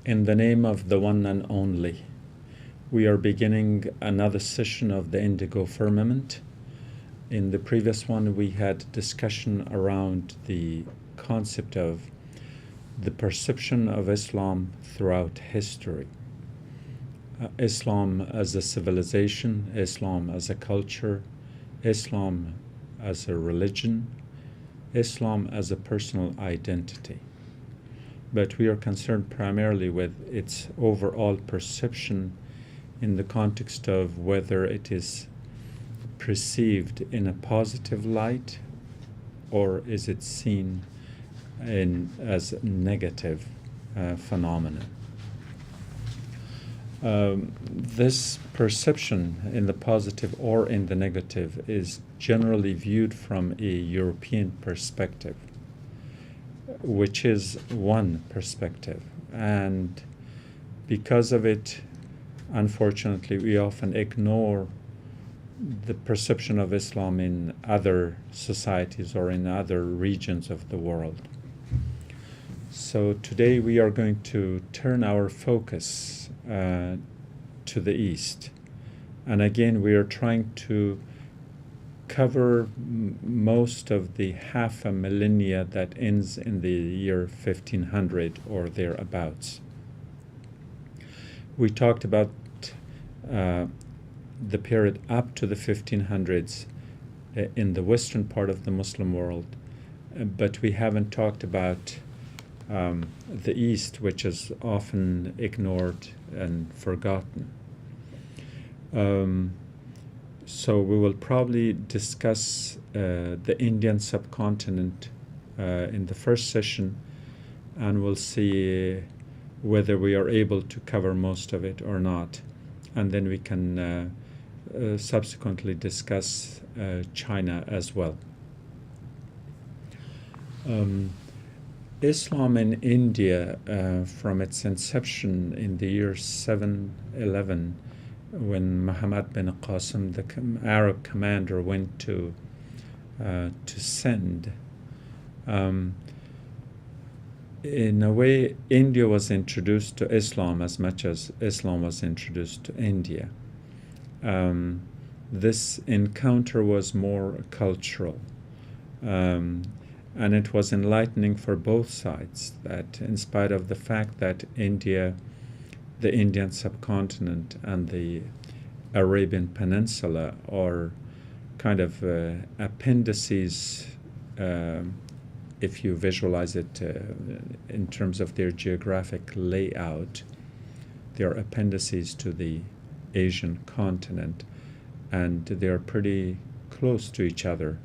In the name of the one and only, we are beginning another session of the Indigo Firmament. In the previous one, we had discussion around the concept of the perception of Islam throughout history. Islam as a civilization, Islam as a culture, Islam as a religion, Islam as a personal identity. But we are concerned primarily with its overall perception in the context of whether it is perceived in a positive light or is it seen as a negative phenomenon. This perception in the positive or in the negative is generally viewed from a European perspective, which is one perspective. And because of it, unfortunately, we often ignore the perception of Islam in other societies or in other regions of the world. So today we are going to turn our focus to the East. And again, we are trying to cover most of the half a millennia that ends in the year 1500 or thereabouts. We talked about the period up to the 1500s in the western part of the Muslim world, but we haven't talked about the East, which is often ignored and forgotten. So we will probably discuss the Indian subcontinent in the first session, and we'll see whether we are able to cover most of it or not. And then we can subsequently discuss China as well. Islam in India, from its inception in the year 711, when Muhammad bin Qasim, the Arab commander, went to Sindh, in a way, India was introduced to Islam as much as Islam was introduced to India. This encounter was more cultural, and it was enlightening for both sides, that in spite of the fact that India, the Indian subcontinent and the Arabian Peninsula are kind of appendices, if you visualize it in terms of their geographic layout, they are appendices to the Asian continent, and they are pretty close to each other.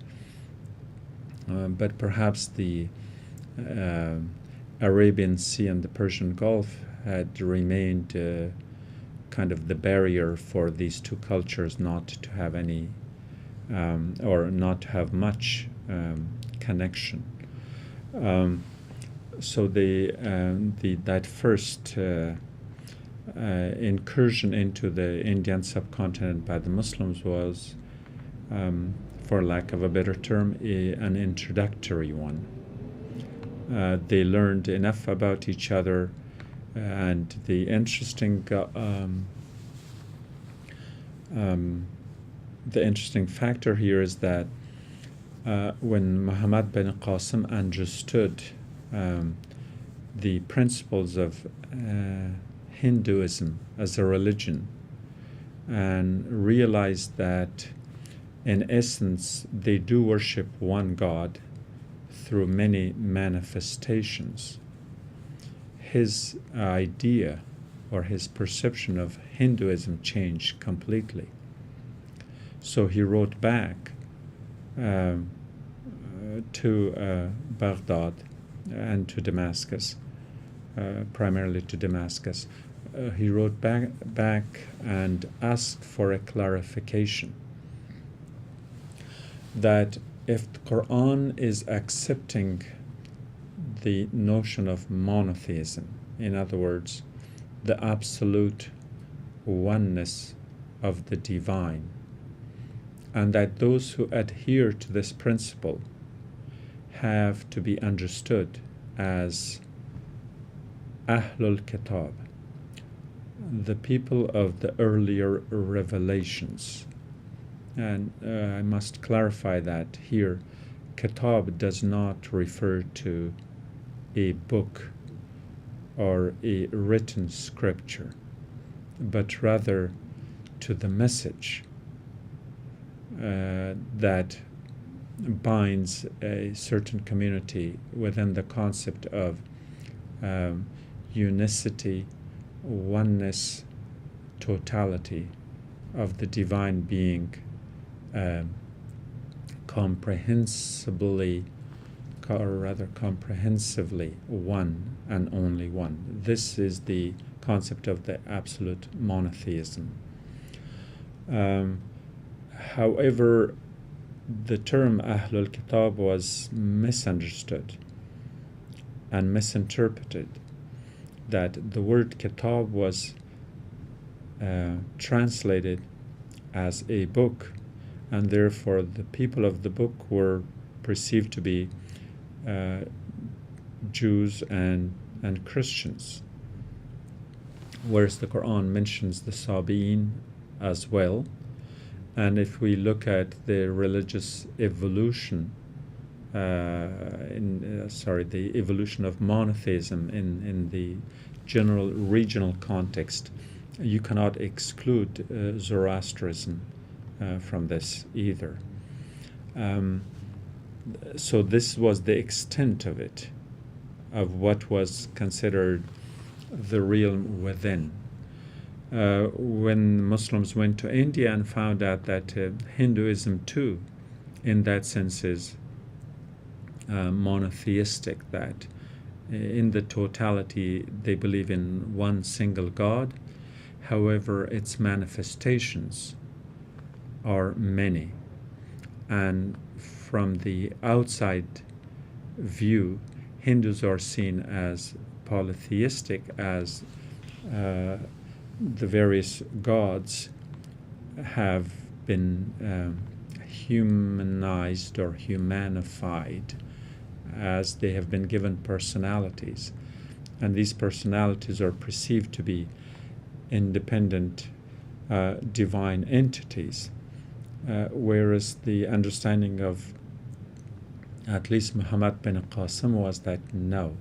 But perhaps the Arabian Sea and the Persian Gulf had remained kind of the barrier for these two cultures not to have any, or not to have much connection. So that first incursion into the Indian subcontinent by the Muslims was, for lack of a better term, an introductory one. They learned enough about each other, and the interesting factor here is that when Muhammad bin Qasim understood the principles of Hinduism as a religion and realized that in essence they do worship one God through many manifestations, his idea or his perception of Hinduism changed completely. So he wrote back to Baghdad and to Damascus, primarily to Damascus. He wrote back and asked for a clarification that if the Quran is accepting the notion of monotheism, in other words, the absolute oneness of the divine, and that those who adhere to this principle have to be understood as Ahlul Kitab, the people of the earlier revelations. And I must clarify that here, Kitab does not refer to a book or a written scripture, but rather to the message that binds a certain community within the concept of unicity, oneness, totality of the divine being, comprehensively one and only one. This is the concept of the absolute monotheism. However, the term Ahlul Kitab was misunderstood and misinterpreted, that the word Kitab was translated as a book, and therefore the people of the book were perceived to be Jews and Christians, whereas the Quran mentions the Sabi'in as well. And if we look at the religious evolution, the evolution of monotheism in the general regional context, you cannot exclude Zoroastrianism from this either. So this was the extent of it, of what was considered the realm within. When Muslims went to India and found out that Hinduism too, in that sense, is monotheistic, that in the totality they believe in one single God, however its manifestations are many. And from the outside view, Hindus are seen as polytheistic, as the various gods have been humanized or humanified, as they have been given personalities, and these personalities are perceived to be independent divine entities, whereas the understanding of at least Muhammad bin Qasim was that no,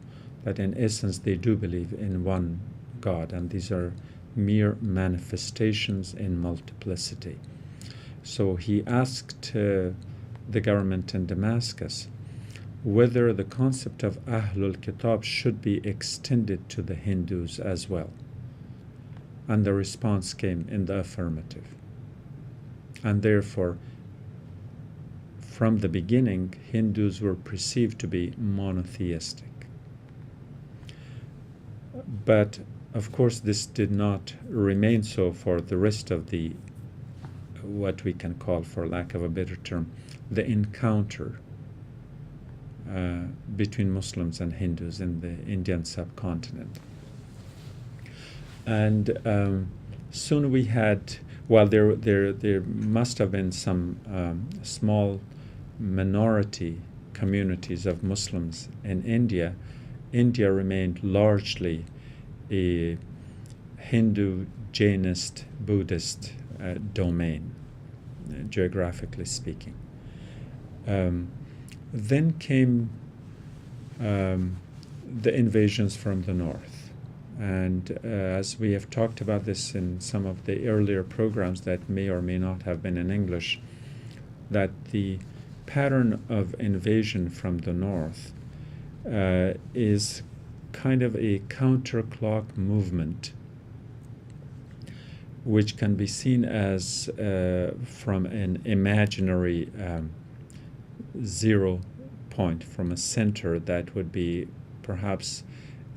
that in essence they do believe in one God, and these are mere manifestations in multiplicity. So he asked the government in Damascus whether the concept of Ahlul Kitab should be extended to the Hindus as well. And the response came in the affirmative. And therefore, from the beginning, Hindus were perceived to be monotheistic. But of course, this did not remain so for the rest of the, what we can call, for lack of a better term, the encounter between Muslims and Hindus in the Indian subcontinent. And soon we had, well, there must have been some small minority communities of Muslims in India. India remained largely a Hindu, Jainist, Buddhist domain, geographically speaking. Then came the invasions from the north. And as we have talked about this in some of the earlier programs that may or may not have been in English, that the pattern of invasion from the north is kind of a counterclock movement, which can be seen as from an imaginary 0 point, from a center that would be perhaps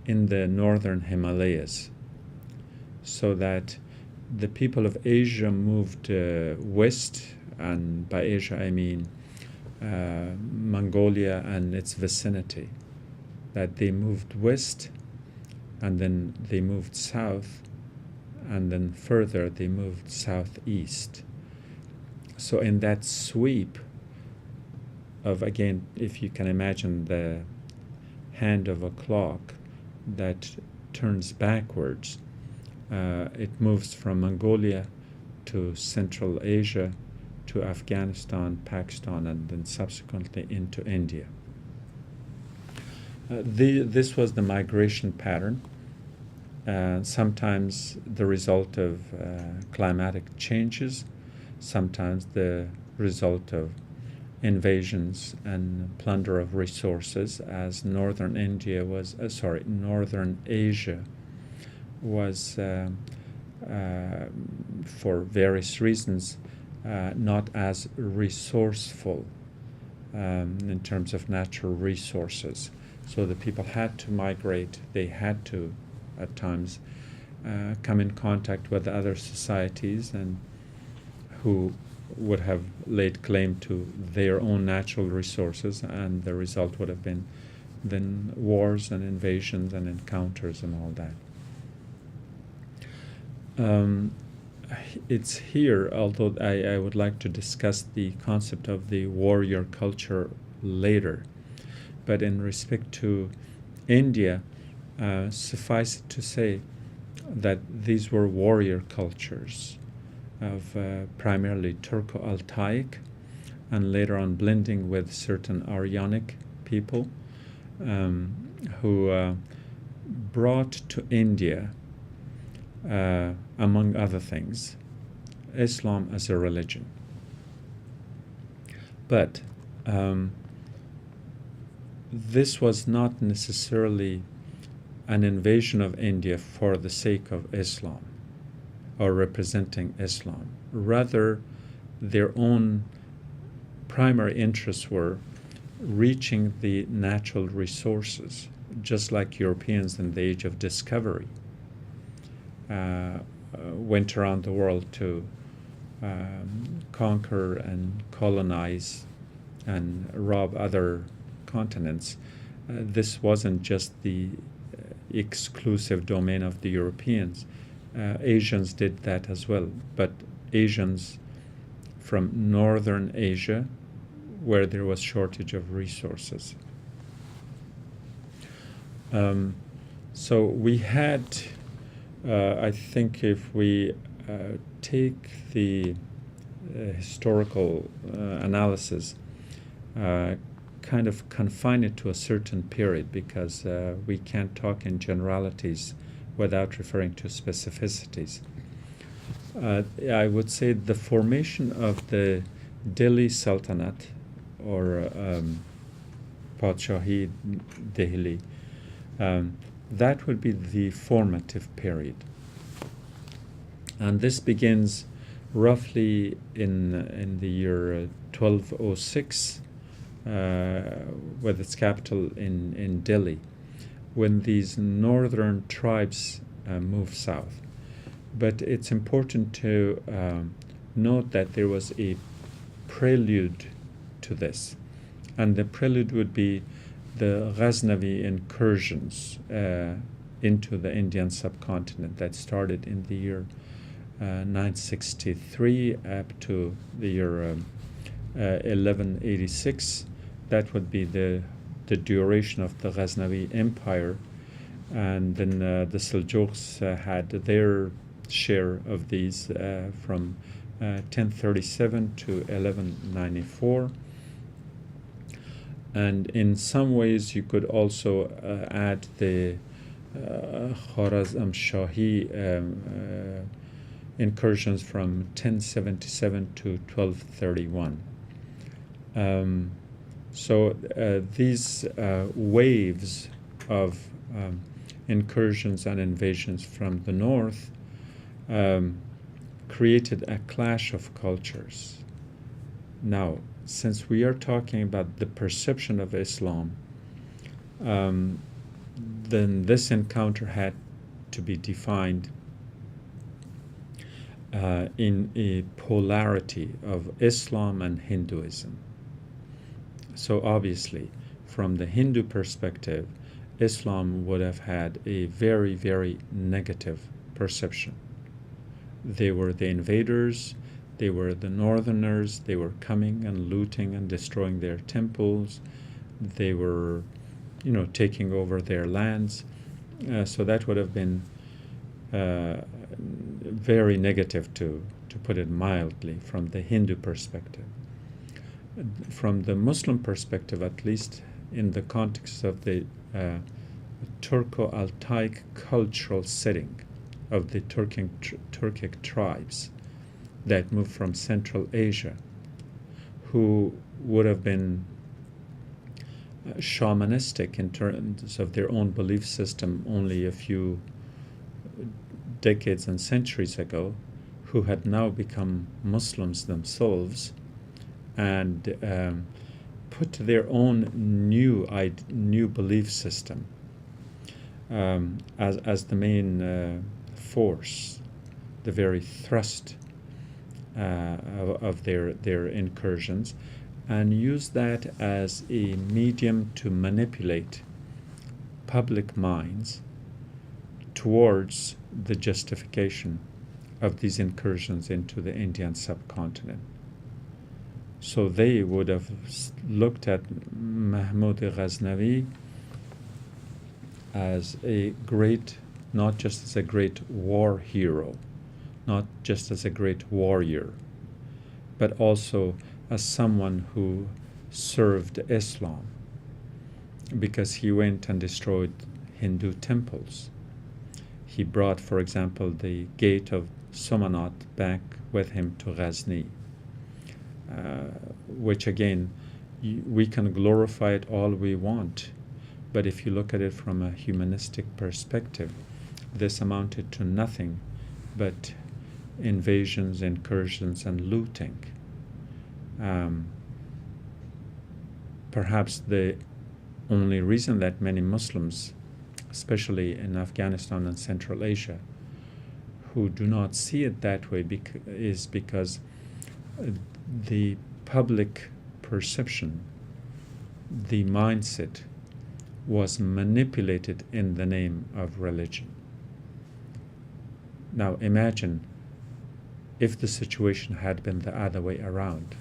in the northern Himalayas, so that the people of Asia moved west, and by Asia I mean Mongolia and its vicinity, that they moved west and then they moved south, and then further they moved southeast. So in that sweep of, again, if you can imagine the hand of a clock, that turns backwards. It moves from Mongolia to Central Asia to Afghanistan, Pakistan, and then subsequently into India. This was the migration pattern, sometimes the result of climatic changes, sometimes the result of invasions and plunder of resources, as northern Asia was for various reasons not as resourceful in terms of natural resources. So the people had to migrate. They had to, at times, come in contact with other societies and who would have laid claim to their own natural resources, and the result would have been then wars and invasions and encounters and all that. It's here, although I would like to discuss the concept of the warrior culture later. But in respect to India, suffice it to say that these were warrior cultures of primarily Turco-Altaic and later on blending with certain Aryanic people who brought to India, among other things, Islam as a religion. But this was not necessarily an invasion of India for the sake of Islam or representing Islam. Rather, their own primary interests were reaching the natural resources, just like Europeans in the age of discovery went around the world to conquer and colonize and rob other continents. This wasn't just the exclusive domain of the Europeans. Asians did that as well, but Asians from northern Asia, where there was shortage of resources. So we had, I think if we take the historical analysis, kind of confine it to a certain period, because we can't talk in generalities without referring to specificities. I would say the formation of the Delhi Sultanate, or Padshahi Delhi, that would be the formative period. And this begins roughly in the year 1206, with its capital in Delhi, when these northern tribes move south. But it's important to note that there was a prelude to this, and the prelude would be the Ghaznavi incursions into the Indian subcontinent that started in the year 963 up to the year 1186. That would be the duration of the Ghaznavi Empire, and then the Seljuks had their share of these from 1037 to 1194. And in some ways you could also add the Khwarazm Shahi incursions from 1077 to 1231. So these waves of incursions and invasions from the north created a clash of cultures. Now, since we are talking about the perception of Islam, then this encounter had to be defined in a polarity of Islam and Hinduism. So obviously, from the Hindu perspective, Islam would have had a very, very negative perception. They were the invaders, they were the northerners, they were coming and looting and destroying their temples, they were, taking over their lands. So that would have been very negative, to put it mildly, from the Hindu perspective. From the Muslim perspective, at least in the context of the Turco-Altaic cultural setting of the Turkic tribes that moved from Central Asia, who would have been shamanistic in terms of their own belief system only a few decades and centuries ago, who had now become Muslims themselves, and put their own new belief system as the main force, the very thrust of their incursions, and use that as a medium to manipulate public minds towards the justification of these incursions into the Indian subcontinent. So they would have looked at Mahmud Ghaznavi as a great, not just as a great war hero, not just as a great warrior, but also as someone who served Islam, because he went and destroyed Hindu temples. He brought, for example, the gate of Somanat back with him to Ghazni, which again, we can glorify it all we want, but if you look at it from a humanistic perspective, this amounted to nothing but invasions, incursions, and looting. Perhaps the only reason that many Muslims, especially in Afghanistan and Central Asia, who do not see it that way is because the public perception, the mindset, was manipulated in the name of religion. Now imagine if the situation had been the other way around.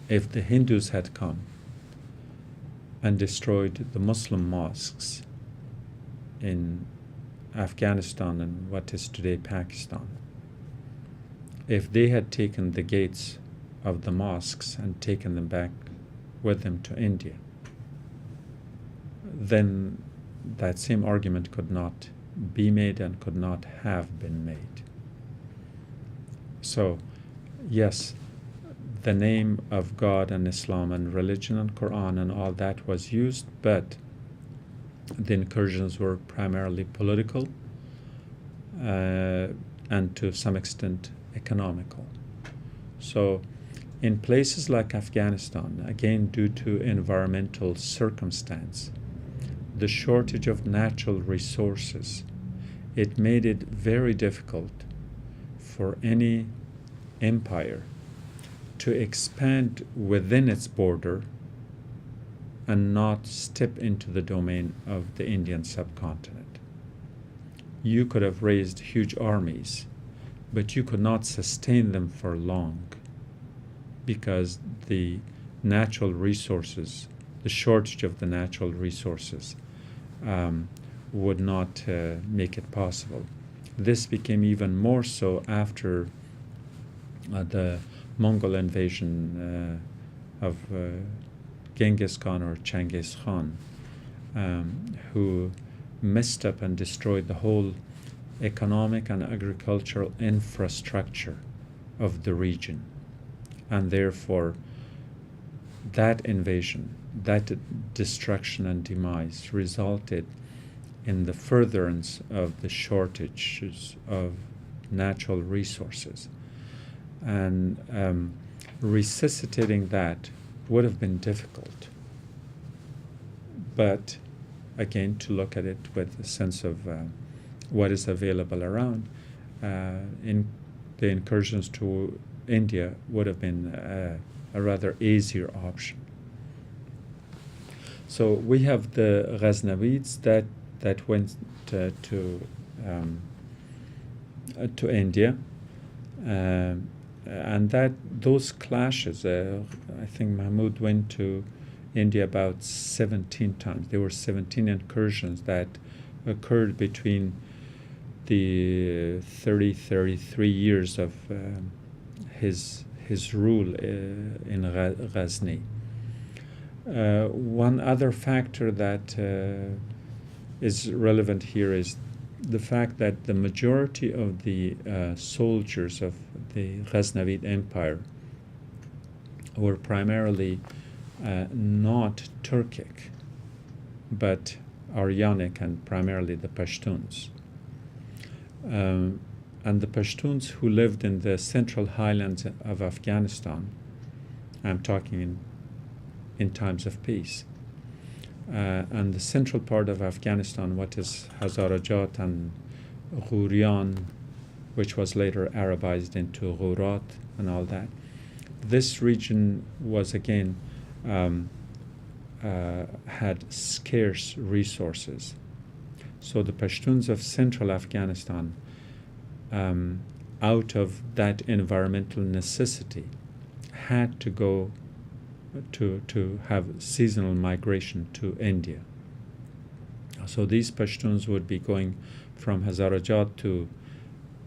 If the Hindus had come and destroyed the Muslim mosques in Afghanistan and what is today Pakistan, if they had taken the gates of the mosques and taken them back with them to India, then that same argument could not be made and could not have been made. So, yes, the name of God and Islam and religion and Quran and all that was used, but the incursions were primarily political and to some extent economical. So in places like Afghanistan, again due to environmental circumstance, the shortage of natural resources, it made it very difficult for any empire to expand within its border and not step into the domain of the Indian subcontinent. You could have raised huge armies, but you could not sustain them for long because the natural resources, the shortage of the natural resources would not make it possible. This became even more so after the Mongol invasion of Genghis Khan or Genghis Khan, who messed up and destroyed the whole economic and agricultural infrastructure of the region. And therefore, that invasion, that destruction and demise resulted in the furtherance of the shortages of natural resources. And resuscitating that would have been difficult. But again, to look at it with a sense of what is available around, in the incursions to India would have been a rather easier option. So we have the Ghaznavids that went to India, and that those clashes. I think Mahmud went to India about 17 times. There were 17 incursions that occurred between the 33 years of his rule in Ghazni. One other factor that is relevant here is the fact that the majority of the soldiers of the Ghaznavid Empire were primarily not Turkic, but Aryanic, and primarily the Pashtuns. And the Pashtuns who lived in the central highlands of Afghanistan, I'm talking in times of peace, and the central part of Afghanistan, what is Hazarajat and Ghurian, which was later Arabized into Ghurat and all that. This region was again had scarce resources. So the Pashtuns of central Afghanistan, out of that environmental necessity, had to go to have seasonal migration to India. So these Pashtuns would be going from Hazarajat to,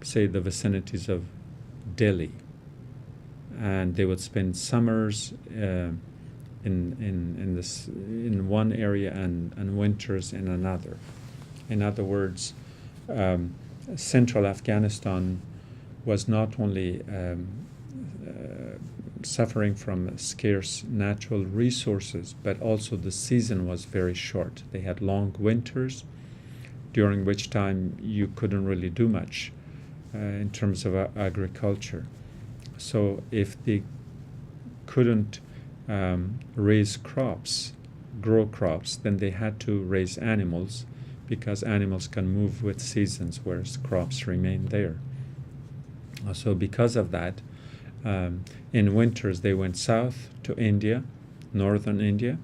say, the vicinities of Delhi, and they would spend summers in one area and winters in another. In other words, central Afghanistan was not only suffering from scarce natural resources, but also the season was very short. They had long winters, during which time you couldn't really do much in terms of agriculture. So if they couldn't raise crops, grow crops, then they had to raise animals, because animals can move with seasons, whereas crops remain there. So because of that, in winters they went south to India, northern India,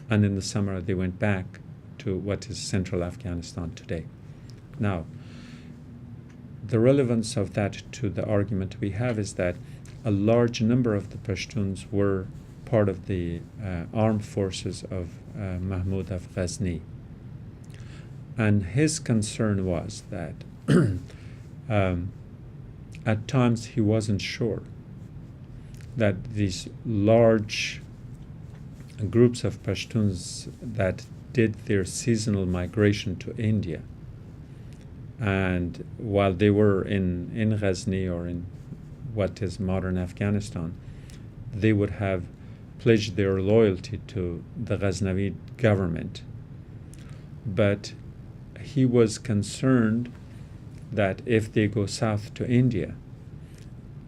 and in the summer they went back to what is central Afghanistan today. Now, the relevance of that to the argument we have is that a large number of the Pashtuns were part of the armed forces of Mahmud of Ghazni. And his concern was that at times he wasn't sure that these large groups of Pashtuns that did their seasonal migration to India, and while they were in Ghazni or in what is modern Afghanistan, they would have pledged their loyalty to the Ghaznavid government. But he was concerned that if they go south to India,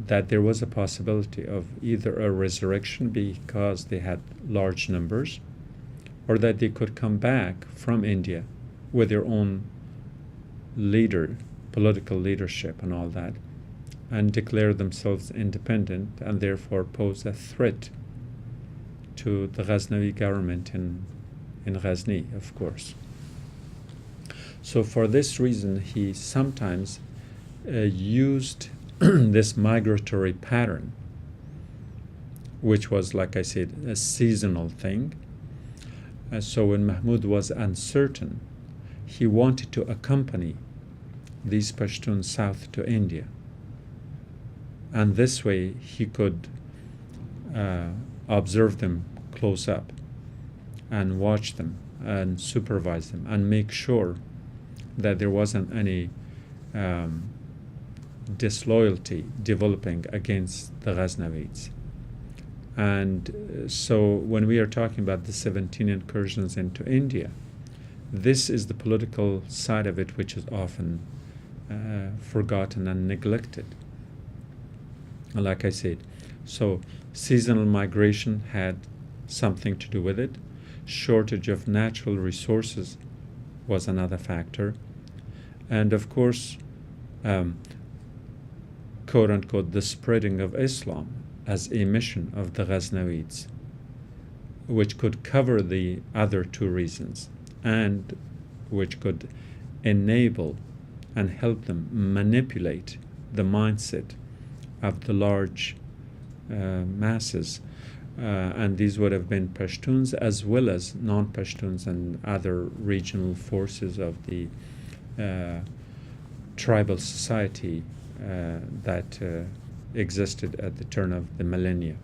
that there was a possibility of either a resurrection because they had large numbers, or that they could come back from India with their own leader, political leadership and all that, and declare themselves independent and therefore pose a threat to the Ghaznavi government in Ghazni, of course. So for this reason, he sometimes used this migratory pattern, which was, like I said, a seasonal thing. So when Mahmud was uncertain, he wanted to accompany these Pashtuns south to India. And this way he could observe them close up and watch them and supervise them and make sure that there wasn't any disloyalty developing against the Ghaznavids. And so when we are talking about the 17 incursions into India, this is the political side of it, which is often forgotten and neglected. Like I said, so seasonal migration had something to do with it. Shortage of natural resources was another factor. And of course, quote unquote, the spreading of Islam as a mission of the Ghaznavids, which could cover the other two reasons and which could enable and help them manipulate the mindset of the large masses and these would have been Pashtuns as well as non-Pashtuns and other regional forces of the tribal society that existed at the turn of the millennia.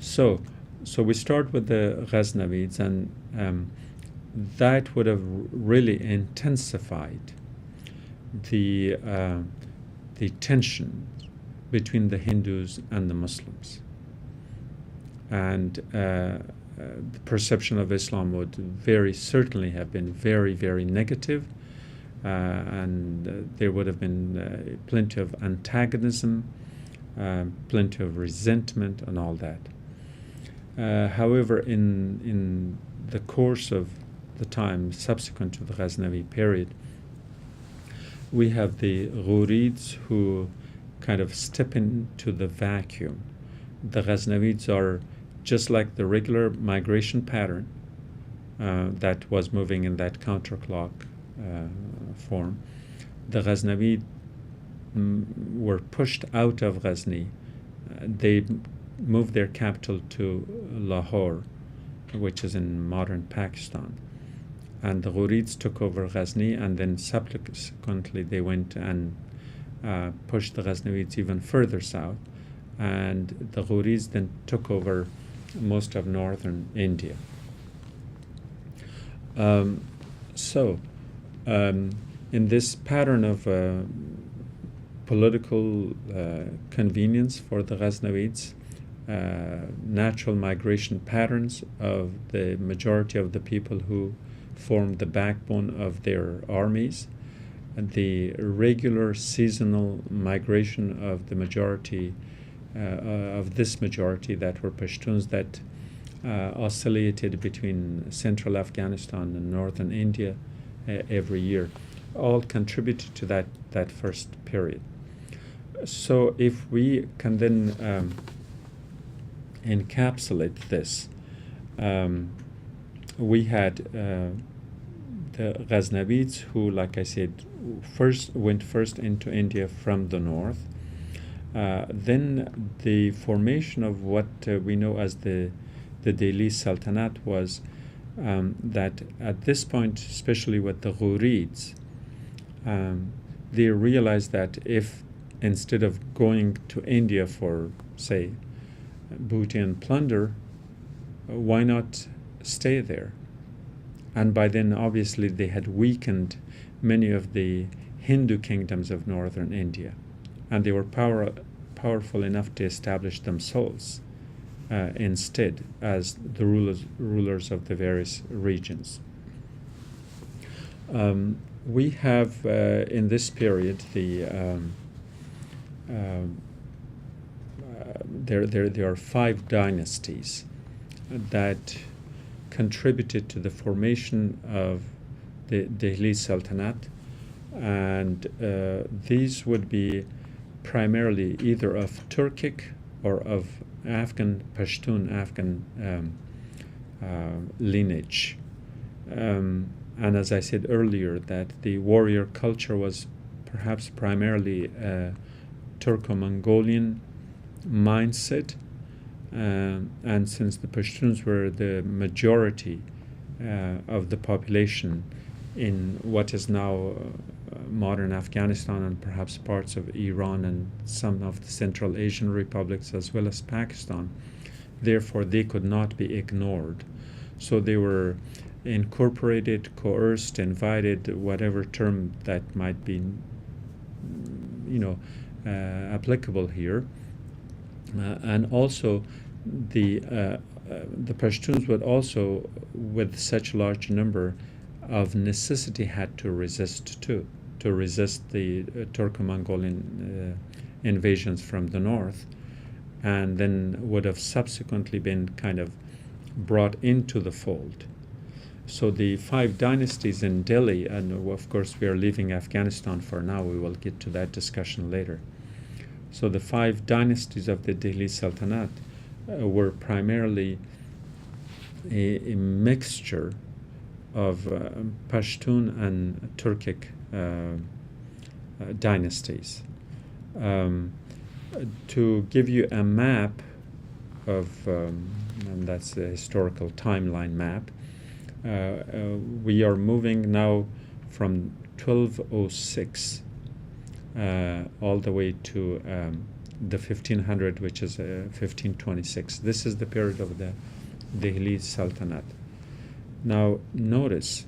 So we start with the Ghaznavids, and that would have really intensified the tension between the Hindus and the Muslims. And the perception of Islam would very certainly have been very, very negative, and there would have been plenty of antagonism, plenty of resentment, and all that. However, in the course of the time subsequent to the Ghaznavi period, we have the Ghurids who kind of step into the vacuum. The Ghaznavids are just like the regular migration pattern that was moving in that counterclock form. The Ghaznavid were pushed out of Ghazni. They moved their capital to Lahore, which is in modern Pakistan. And the Ghurids took over Ghazni, and then subsequently they went and pushed the Ghaznavids even further south. And the Ghurids then took over most of northern India. In this pattern of political convenience for the Ghaznavids, natural migration patterns of the majority of the people who formed the backbone of their armies, and the regular seasonal migration of the majority of this majority that were Pashtuns that oscillated between central Afghanistan and northern India every year, all contributed to that first period. So if we can then encapsulate this, we had the Ghaznavids who, like I said, went first into India from the north. Then the formation of what we know as the Delhi Sultanate was that at this point, especially with the Ghurids, they realized that if instead of going to India for, say, booty and plunder, why not stay there? And by then, obviously, they had weakened many of the Hindu kingdoms of northern India, and they were powerful enough to establish themselves instead as the rulers of the various regions. We have in this period there are 5 dynasties that contributed to the formation of the Delhi Sultanate, and these would be primarily either of Turkic or of Afghan lineage. And as I said earlier, that the warrior culture was perhaps primarily a Turco-Mongolian mindset, and since the Pashtuns were the majority of the population in what is now modern Afghanistan and perhaps parts of Iran and some of the Central Asian republics as well as Pakistan, therefore they could not be ignored. So they were incorporated, coerced, invited, whatever term that might be applicable here. And also the Pashtuns would also, with such a large number, of necessity had to resist too, to resist the Turco-Mongolian invasions from the north, and then would have subsequently been kind of brought into the fold. So the 5 dynasties in Delhi, and of course we are leaving Afghanistan for now, we will get to that discussion later. So the 5 dynasties of the Delhi Sultanate were primarily a mixture of Pashtun and Turkic dynasties. To give you a map and that's a historical timeline map. We are moving now from 1206 all the way to the 1500, which is 1526. This is the period of the Delhi Sultanate. Now, notice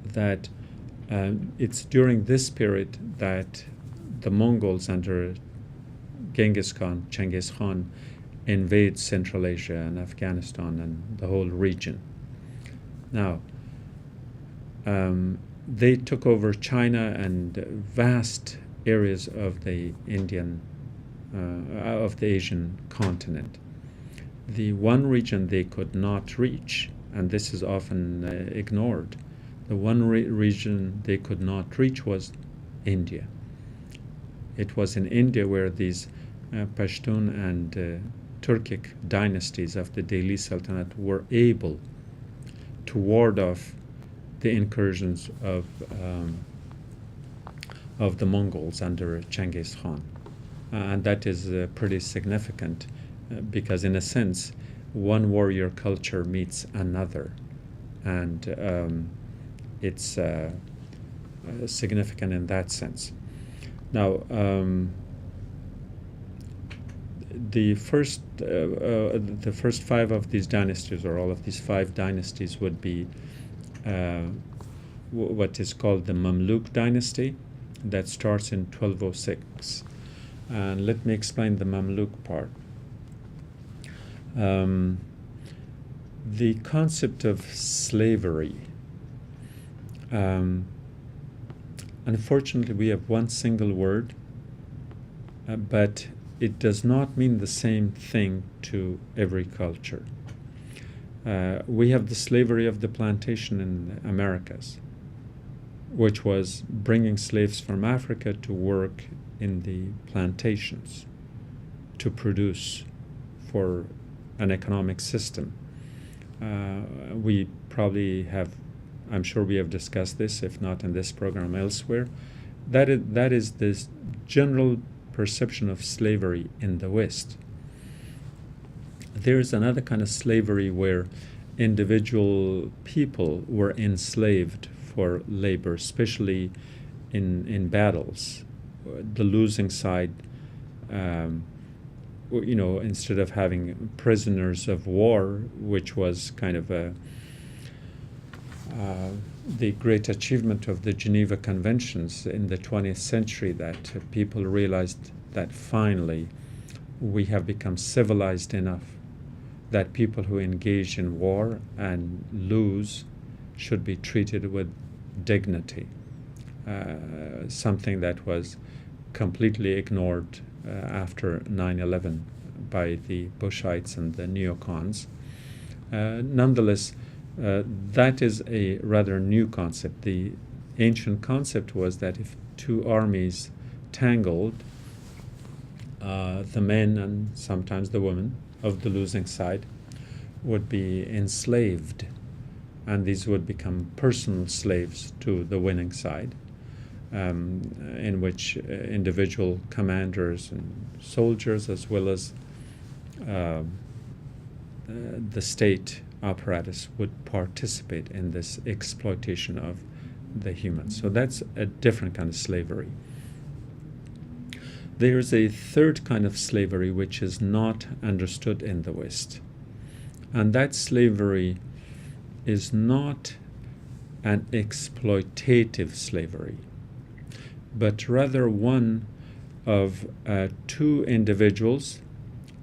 that it's during this period that the Mongols under Genghis Khan, Genghis Khan, invade Central Asia and Afghanistan and the whole region. Now, they took over China and vast areas of the of the Asian continent. The one region they could not reach, and this is often ignored, the one region they could not reach was India. It was in India where these Pashtun and Turkic dynasties of the Delhi Sultanate were able to ward off the incursions of the Mongols under Genghis Khan. And that is pretty significant because, in a sense, one warrior culture meets another. And it's significant in that sense. Now, the first five of these dynasties, or all of these five dynasties, would be what is called the Mamluk dynasty, that starts in 1206. And let me explain the Mamluk part. The concept of slavery. Unfortunately, we have one single word, but it does not mean the same thing to every culture. We have the slavery of the plantation in the Americas, which was bringing slaves from Africa to work in the plantations to produce for an economic system. We probably have, I'm sure we have discussed this, if not in this program, elsewhere. That is this general perception of slavery in the West. There is another kind of slavery where individual people were enslaved for labor, especially in battles. The losing side, instead of having prisoners of war, which was kind of the great achievement of the Geneva Conventions in the 20th century, that people realized that finally we have become civilized enough that people who engage in war and lose should be treated with dignity, something that was completely ignored after 9/11 by the Bushites and the neocons. Nonetheless, that is a rather new concept. The ancient concept was that if two armies tangled, the men and sometimes the women of the losing side would be enslaved, and these would become personal slaves to the winning side, in which individual commanders and soldiers, as well as the state apparatus, would participate in this exploitation of the humans. So that's a different kind of slavery. There's a third kind of slavery which is not understood in the West. And that slavery is not an exploitative slavery, but rather one of two individuals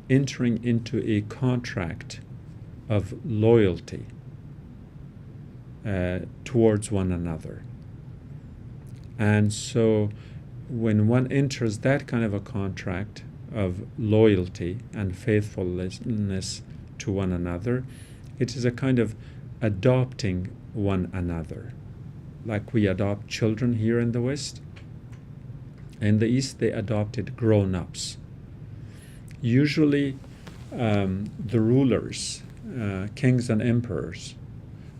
entering into a contract of loyalty towards one another. And so when one enters that kind of a contract of loyalty and faithfulness to one another, it is a kind of adopting one another. Like we adopt children here in the West. In the East, they adopted grown-ups. Usually, the rulers, kings and emperors,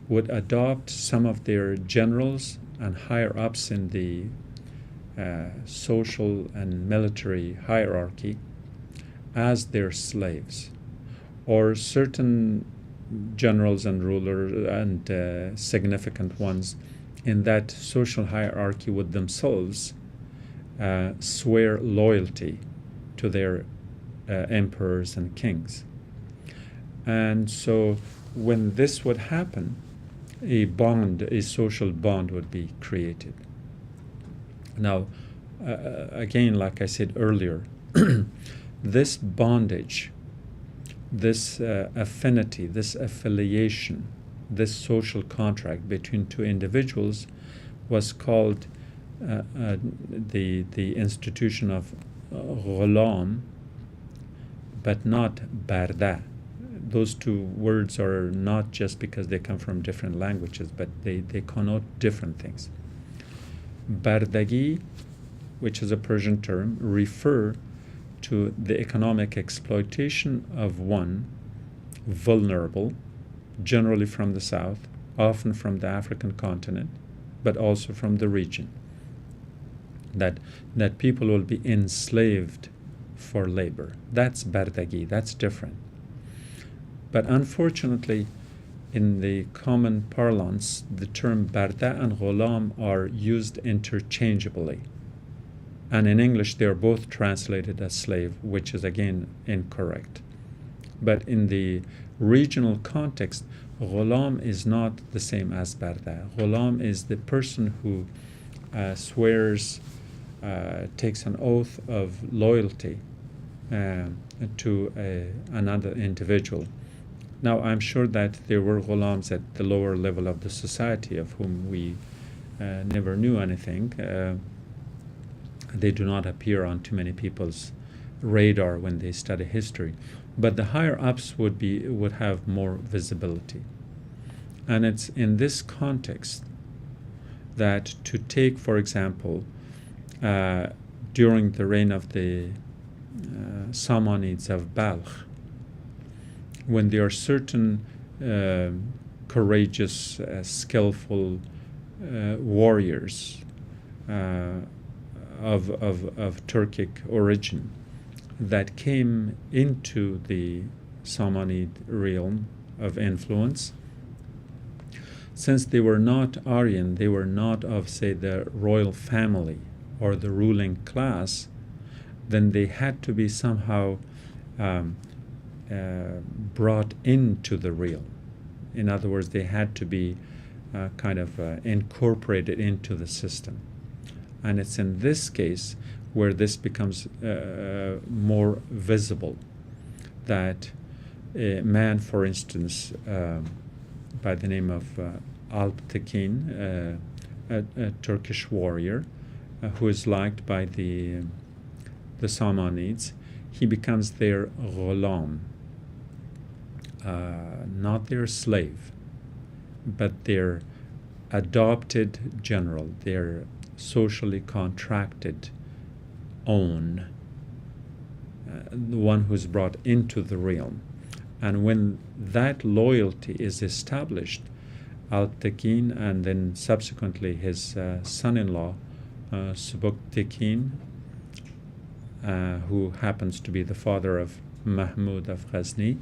would adopt some of their generals and higher-ups in the social and military hierarchy as their slaves. or certain generals and rulers and significant ones in that social hierarchy would themselves swear loyalty to their emperors and kings. And so when this would happen, a social bond would be created. Now, again, like I said earlier, this bondage, this affinity, this affiliation, this social contract between two individuals was called the institution of ghulam, but not barda. Those two words are not just because they come from different languages, but they connote different things. Bardagi, which is a Persian term, refer to the economic exploitation of one vulnerable, generally from the south, often from the African continent, but also from the region. That people will be enslaved for labor. That's bardagi, that's different. But unfortunately, in the common parlance, the term barda and ghulam are used interchangeably. And in English, they are both translated as slave, which is again incorrect. But in the regional context, ghulam is not the same as barda. Ghulam is the person who swears, takes an oath of loyalty to another individual. Now, I'm sure that there were ghulams at the lower level of the society of whom we never knew anything. They do not appear on too many people's radar when they study history. But the higher ups would have more visibility. And it's in this context that to take, for example, during the reign of the Samanids of Balkh, when there are certain courageous, skillful warriors of Turkic origin that came into the Samanid realm of influence, since they were not Aryan, they were not of, say, the royal family or the ruling class, then they had to be somehow brought into the realm. In other words, they had to be incorporated into the system. And it's in this case where this becomes more visible, that a man, for instance, by the name of Alptekin, a Turkish warrior who is liked by the Samanids, he becomes their ghulam, not their slave, but their adopted general, their socially contracted own, the one who's brought into the realm. And when that loyalty is established, Alptekin and then subsequently his son-in-law, Subuktekin, who happens to be the father of Mahmud of Ghazni,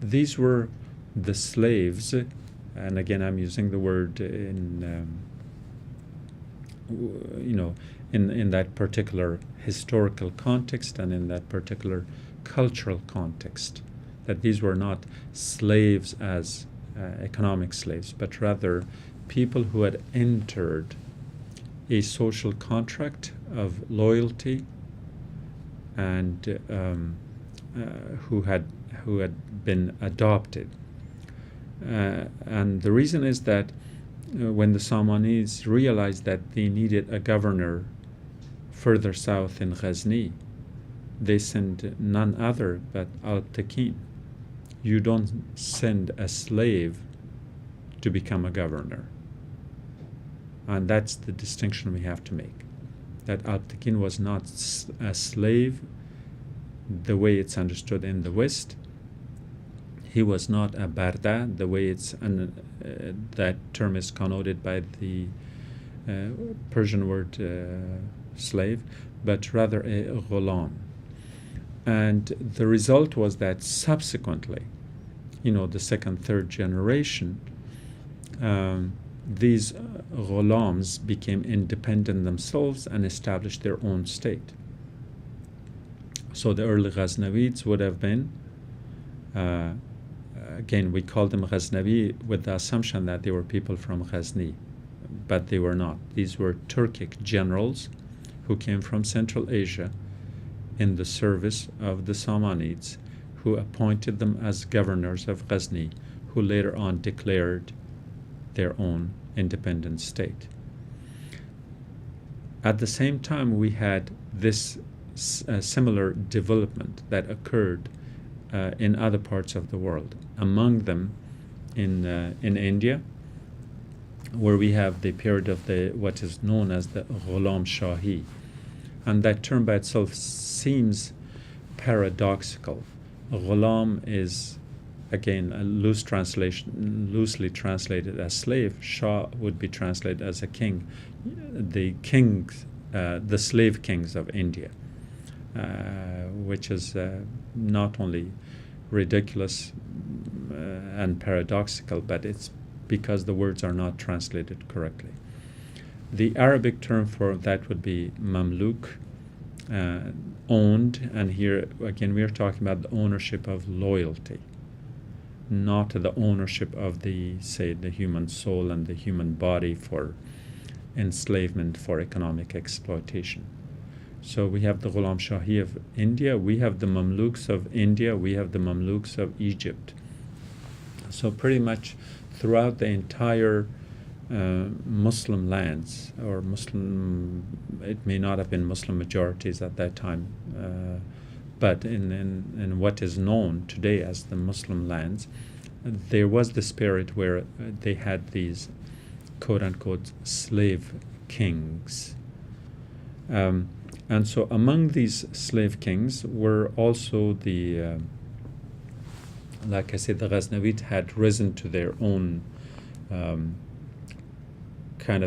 these were the slaves, and again I'm using the word in that particular historical context and in that particular cultural context, that these were not slaves as economic slaves, but rather people who had entered a social contract of loyalty and who had been adopted. And the reason is that when the Samanids realized that they needed a governor further south in Ghazni, they sent none other but Alptekin. You don't send a slave to become a governor. And that's the distinction we have to make. That Alptekin was not a slave the way it's understood in the West. He was not a barda, the way that term is connoted by the Persian word slave, but rather a ghulam. And the result was that subsequently, the second, third generation, these ghulams became independent themselves and established their own state. So the early Ghaznavids would have been, again, we call them Ghaznavi with the assumption that they were people from Ghazni, but they were not. These were Turkic generals who came from Central Asia in the service of the Samanids, who appointed them as governors of Ghazni, who later on declared their own independent state. At the same time, we had this similar development that occurred in other parts of the world. Among them, in India, where we have the period of what is known as the Ghulam Shahi, and that term by itself seems paradoxical. Ghulam is, again, a loose translation, loosely translated as slave. Shah would be translated as a king. The kings, the slave kings of India, which is not only ridiculous and paradoxical, but it's because the words are not translated correctly. The Arabic term for that would be Mamluk, owned, and here again we are talking about the ownership of loyalty, not the ownership of the human soul and the human body for enslavement, for economic exploitation. So we have the Ghulam Shahi of India, we have the Mamluks of India, we have the Mamluks of Egypt. So pretty much throughout the entire Muslim lands, or Muslim, it may not have been Muslim majorities at that time, but in what is known today as the Muslim lands, there was the spirit where they had these quote-unquote slave kings. And so among these slave kings were also the, like I said, the Ghaznavid had risen to their own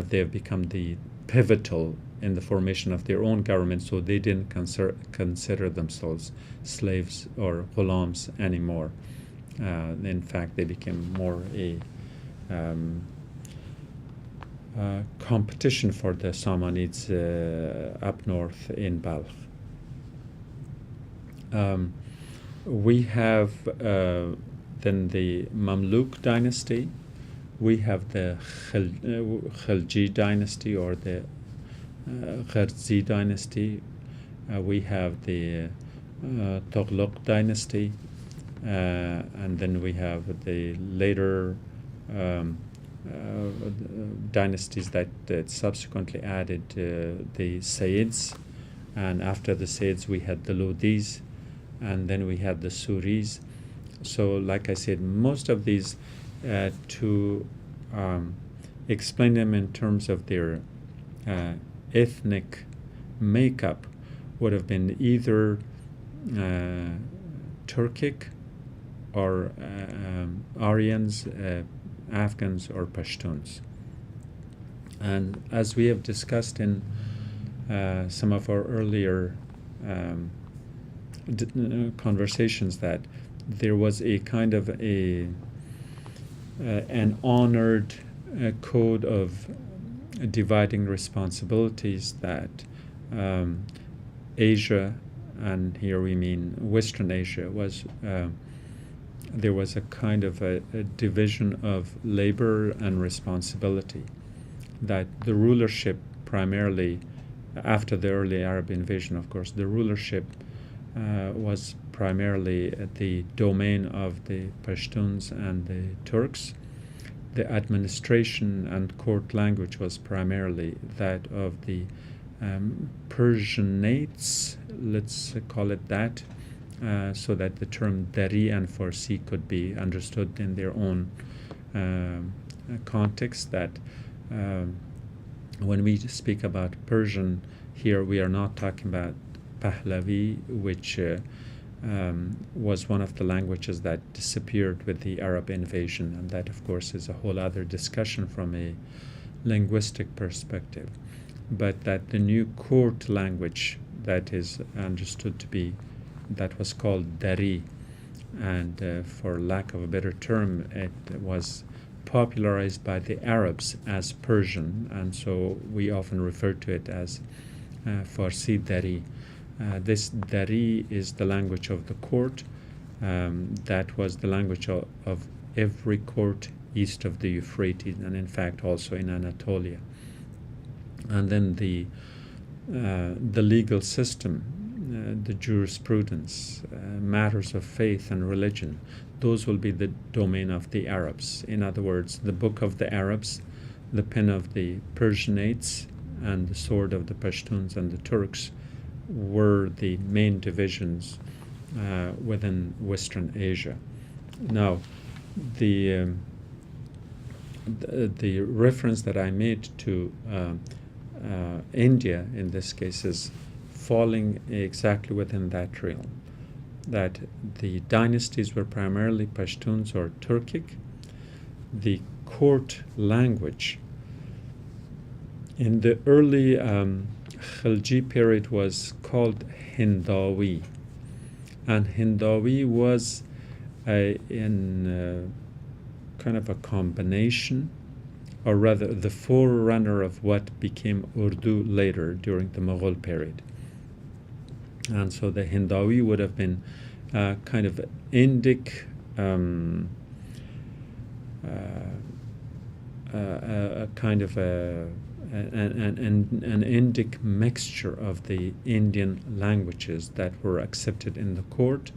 they've become the pivotal in the formation of their own government, so they didn't consider themselves slaves or ghulams anymore. In fact, they became more a competition for the Samanids up north in Balkh. We have then the Mamluk dynasty. We have the Khilji dynasty, or the Gharzi dynasty. We have the Tughlaq dynasty, and then we have the later dynasties that subsequently added the Sayyids, and after the Sayyids we had the Lodis, and then we had the Suris. So like I said, most of these, to explain them in terms of their ethnic makeup, would have been either Turkic or Aryans, Afghans, or Pashtuns. And as we have discussed in some of our earlier conversations, that there was a kind of an honored code of dividing responsibilities that Asia, and here we mean Western Asia, was there was a kind of a division of labor and responsibility, that the rulership primarily, after the early Arab invasion, of course, the rulership was primarily the domain of the Pashtuns and the Turks. The administration and court language was primarily that of the Persianates, let's call it that, so that the term Dari and Farsi could be understood in their own context, that when we speak about Persian here, we are not talking about Pahlavi, which was one of the languages that disappeared with the Arab invasion, and that of course is a whole other discussion from a linguistic perspective. But that the new court language that is understood to be that was called Dari, and for lack of a better term, it was popularized by the Arabs as Persian, and so we often refer to it as Farsi Dari. This Dari is the language of the court. That was the language of every court east of the Euphrates, and in fact also in Anatolia. And then the legal system, the jurisprudence, matters of faith and religion, those will be the domain of the Arabs. In other words, the book of the Arabs, the pen of the Persianates, and the sword of the Pashtuns and the Turks were the main divisions within Western Asia. Now, the reference that I made to India in this case is falling exactly within that realm, that the dynasties were primarily Pashtuns or Turkic. The court language in the early Khilji period was called Hindawi, and Hindawi was in kind of a combination, or rather the forerunner of what became Urdu later during the Mughal period. And so the Hindawi would have been kind of Indic, a kind of an Indic mixture of the Indian languages that were accepted in the court,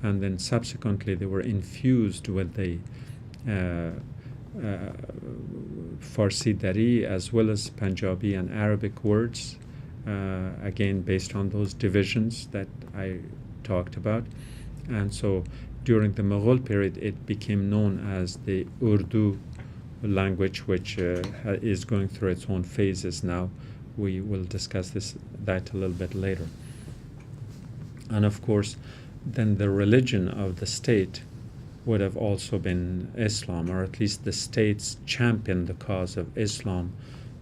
and then subsequently they were infused with the Farsi Dari as well as Punjabi and Arabic words, again based on those divisions that I talked about. And so during the Mughal period it became known as the Urdu language, which is going through its own phases now. We will discuss that a little bit later. And of course then the religion of the state would have also been Islam, or at least the states championed the cause of Islam,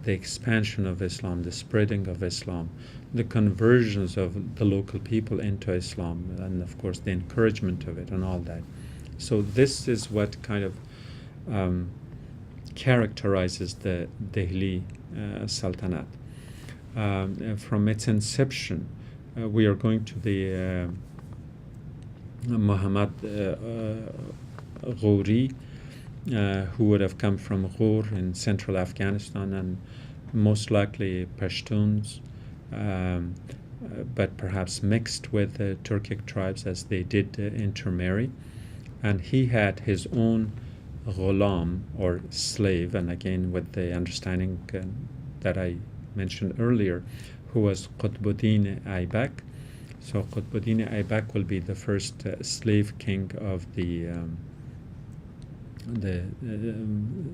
the expansion of Islam, the spreading of Islam, the conversions of the local people into Islam, and of course the encouragement of it and all that. So this is what kind of characterizes the Delhi Sultanate. From its inception, we are going to the Muhammad Ghori, who would have come from Ghor in central Afghanistan, and most likely Pashtuns, but perhaps mixed with the Turkic tribes as they did intermarry. And he had his own ghulam, or slave, and again with the understanding that I mentioned earlier, who was Qutbuddin Aybak. So Qutbuddin Aybak will be the first slave king of the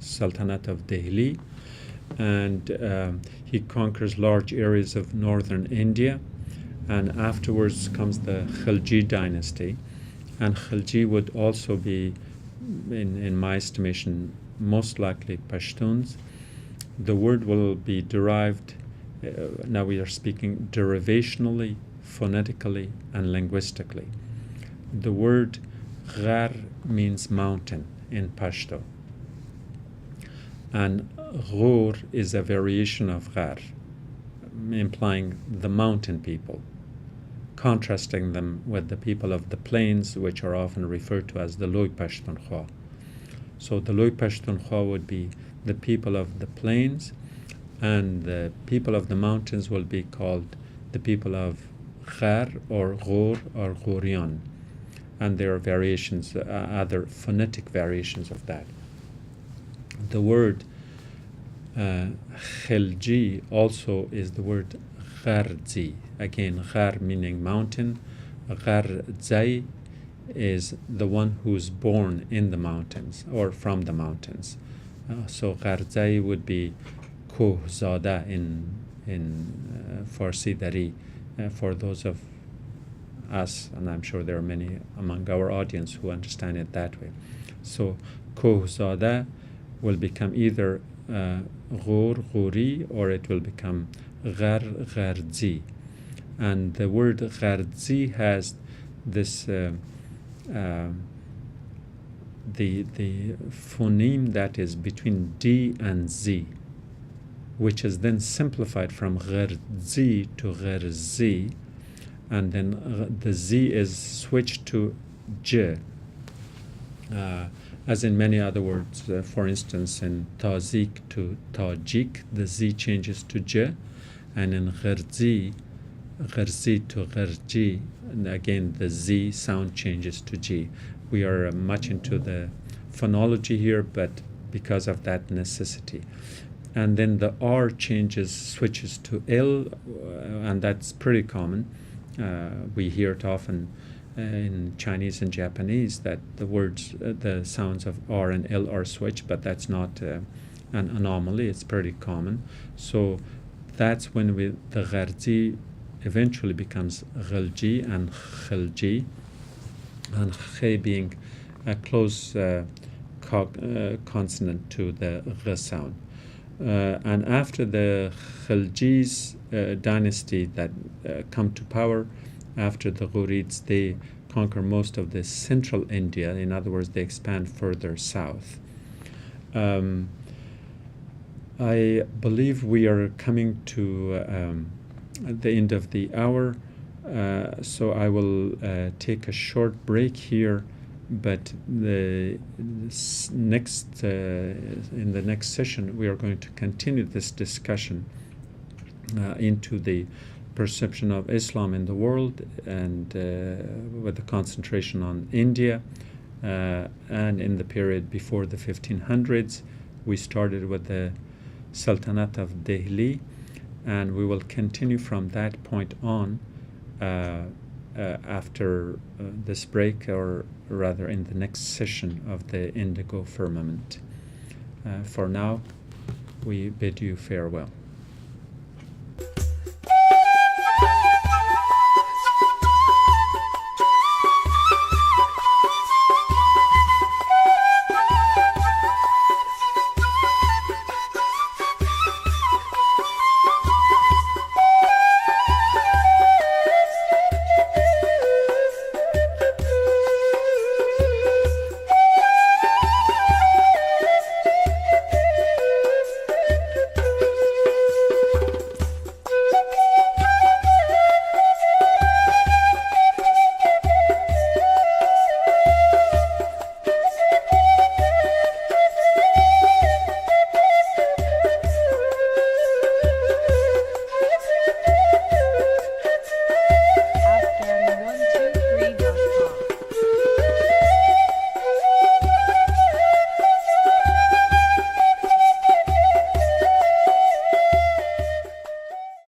Sultanate of Delhi, and he conquers large areas of northern India, and afterwards comes the Khilji dynasty, and Khilji would also be, in my estimation, most likely Pashtuns. The word will be derived, now we are speaking derivationally, phonetically, and linguistically. The word Ghar means mountain in Pashto, and Ghor is a variation of Ghar, implying the mountain people, contrasting them with the people of the plains, which are often referred to as the Loy Pashtunkhwa. So the Loy Pashtunkhwa would be the people of the plains, and the people of the mountains will be called the people of Ghar or Ghor or Ghorian. And there are variations, other phonetic variations of that. The word Khilji also is the word Gharzi. Again, Ghar meaning mountain. Gharzai is the one who's born in the mountains or from the mountains. So Gharzai would be Kohzada in Farsi Dari, for those of us, and I'm sure there are many among our audience who understand it that way. So Kohzada will become either Ghor, Ghori, or it will become Ghar, Gharzi. And the word Gharzi has this the phoneme that is between D and Z, which is then simplified from gherzi to gherzi, and then the Z is switched to J. As in many other words, for instance, in Tazik to Tajik, the Z changes to J, and in gherzi to gherji, and again the Z sound changes to G. We are much into the phonology here, but because of that necessity. And then the R switches to L, and that's pretty common. We hear it often in Chinese and Japanese that the sounds of R and L are switched, but that's not an anomaly. It's pretty common. So that's when the gharji eventually becomes ghalji and khilji, and khe being a close consonant to the gh sound. And after the Khiljis dynasty that come to power, after the Ghurids, they conquer most of the central India. In other words, they expand further south. I believe we are coming to the end of the hour, so I will take a short break here. But in the next session, we are going to continue this discussion into the perception of Islam in the world, and with the concentration on India, and in the period before the 1500s. We started with the Sultanate of Delhi, and we will continue from that point on after this break, or rather in the next session of the Indigo Firmament. For now, we bid you farewell.